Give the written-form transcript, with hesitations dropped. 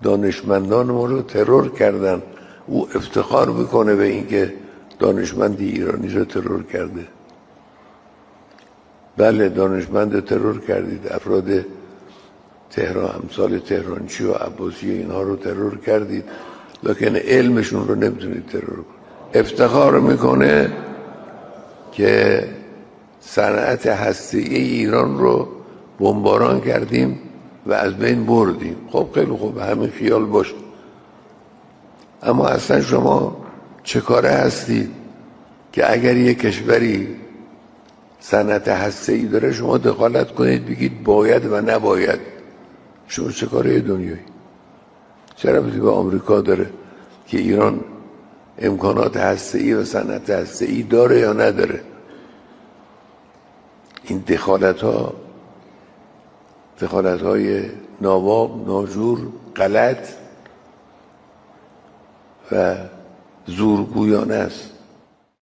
دانشمندان ما رو ترور کردن. او افتخار میکنه به اینکه دانشمندی ایرانی رو ترور کرده. بله دانشمند ترور کردید، افراد تهران، امثال تهرانچی و عباسی اینها رو ترور کردید، لکن علمشون رو نمیتونید ترور کنید. افتخار میکنه که صنعت هسته‌ای ایران رو بمباران کردیم و از بین بردیم. خب خیلی خوب، همین خیال باشه. اما اصلا شما چه کاره هستید که اگر یک کشوری صنعت هسته‌ای داره شما دخالت کنید بگید باید و نباید؟ شما چه کاره دنیایی؟ چه ربطی به آمریکا داره که ایران امکانات هسته‌ای و صنعت هسته‌ای داره یا نداره؟ این دخالت های ناواق، ناجور، غلط و زورگویانه است.